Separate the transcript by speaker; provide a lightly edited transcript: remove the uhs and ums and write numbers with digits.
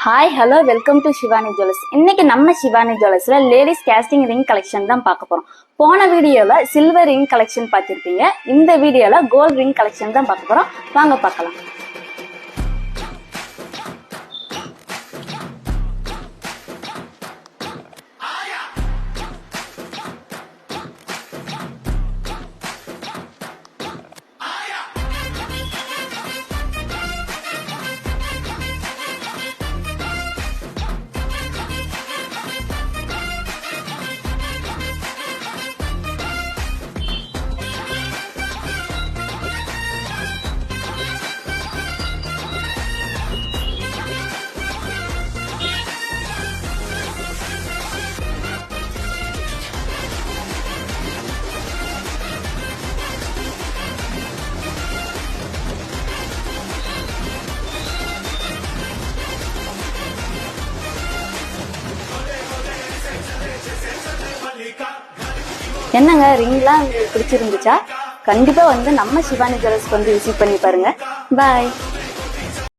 Speaker 1: Hi hello welcome to Shivani Jewellers. இன்னைக்கு நம்ம சிவானி ஜுவல்லர்ஸ்ல லேடிஸ் கேஸ்டிங் ரிங் கலெக்ஷன் தான் பார்க்க போறோம். போன வீடியோல சில்வர் ரிங் கலெக்ஷன் பார்த்திருப்பீங்க. இந்த வீடியோல கோல்ட் ரிங் கலெக்ஷன் தான் பார்க்க போறோம். வாங்க பார்க்கலாம். என்னங்க ரிங்லாம் உங்களுக்கு பிடிச்சிருந்துச்சா? கண்டிப்பா வந்து நம்ம சிவானி ஜுவல்லர்ஸ்க்கு வந்து விசிட் பண்ணி பாருங்க. பாய்.